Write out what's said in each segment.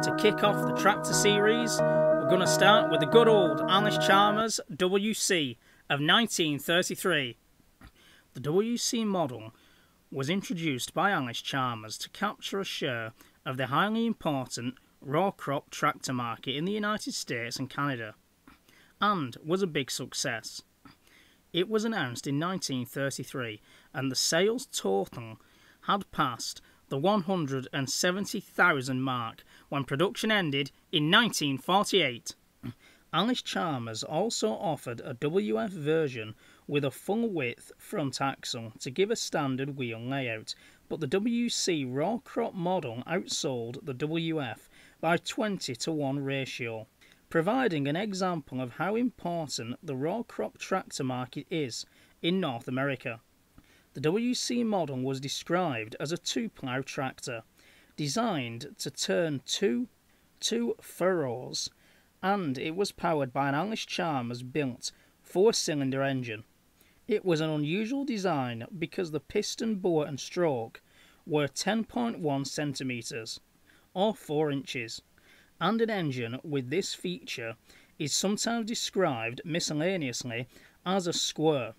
To kick off the tractor series, we're going to start with the good old Allis Chaimers WC of 1933. The WC model was introduced by Allis Chaimers to capture a share of the highly important raw crop tractor market in the United States and Canada, and was a big success. It was announced in 1933, and the sales total had passed the 170,000 mark when production ended in 1948. Allis Chaimers also offered a WF version with a full-width front axle to give a standard wheel layout, but the WC raw crop model outsold the WF by 20-to-1 ratio, providing an example of how important the raw crop tractor market is in North America. The WC model was described as a two-plough tractor, designed to turn two furrows, and it was powered by an Allis Chaimers built 4-cylinder engine. It was an unusual design because the piston bore and stroke were 10.1 centimeters or 4 inches, and an engine with this feature is sometimes described miscellaneously as a square.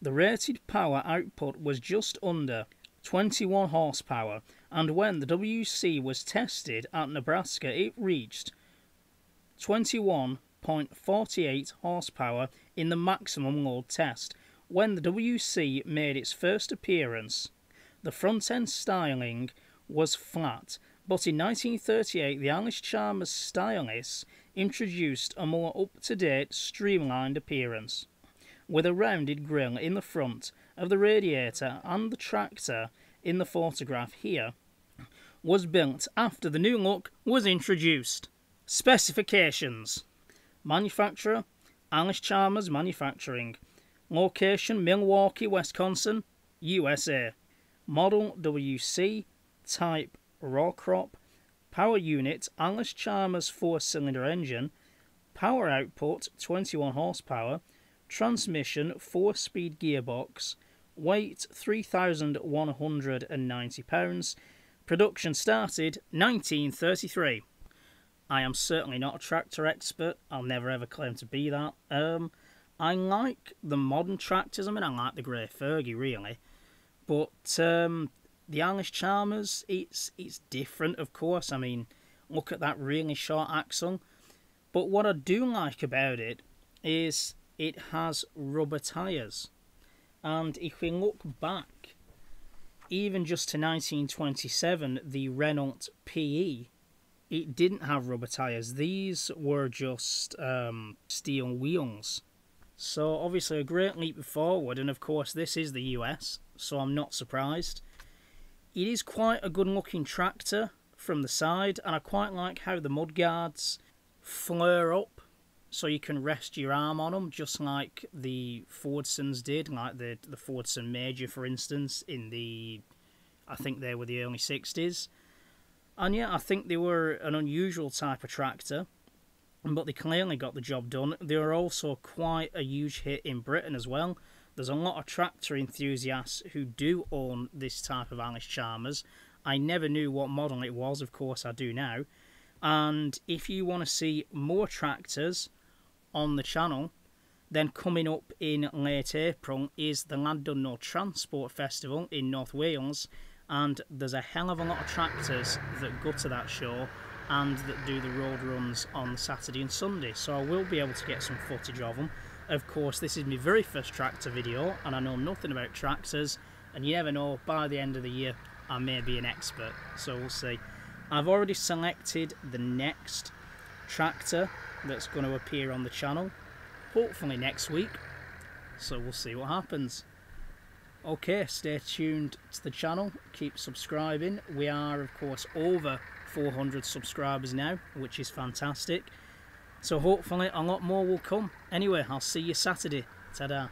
The rated power output was just under 21 horsepower, and when the WC was tested at Nebraska, it reached 21.48 horsepower in the maximum load test. When the WC made its first appearance, the front-end styling was flat, but in 1938 the Allis Chaimers stylists introduced a more up-to-date, streamlined appearance, with a rounded grille in the front of the radiator, and the tractor in the photograph here was built after the new look was introduced. Specifications: manufacturer, Allis Chaimers Manufacturing. Location, Milwaukee, Wisconsin, USA. Model WC, type raw crop. Power unit, Allis Chaimers 4-cylinder engine. Power output, 21 horsepower. Transmission, 4-speed gearbox. Weight, 3,190 pounds. Production started 1933. I am certainly not a tractor expert. I'll never ever claim to be that. I like the modern tractors. I mean, I like the Grey Fergie, really. But the Allis Chaimers, it's different, of course. I mean, look at that really short axle. But what I do like about it is it has rubber tyres. And if we look back, even just to 1927, the Renault PE, it didn't have rubber tyres. These were just steel wheels. So obviously a great leap forward, and of course this is the US, so I'm not surprised. It is quite a good looking tractor from the side, and I quite like how the mudguards flare up so you can rest your arm on them, just like the Fordsons did, like the Fordson Major, for instance, in the, I think they were the early 60s. And yeah, I think they were an unusual type of tractor, but they clearly got the job done. They were also quite a huge hit in Britain as well. There's a lot of tractor enthusiasts who do own this type of Allis Chaimers. I never knew what model it was, of course I do now. And if you want to see more tractors on the channel, then coming up in late April is the Llandudno Transport Festival in North Wales, and there's a hell of a lot of tractors that go to that show and that do the road runs on Saturday and Sunday, so I will be able to get some footage of them. Of course, this is my very first tractor video, and I know nothing about tractors, and you never know, by the end of the year I may be an expert, so we'll see. I've already selected the next tractor that's going to appear on the channel, hopefully next week, so we'll see what happens. Okay, stay tuned to the channel, keep subscribing. We are, of course, over 400 subscribers now, which is fantastic. So hopefully a lot more will come. Anyway, I'll see you Saturday. Ta-da.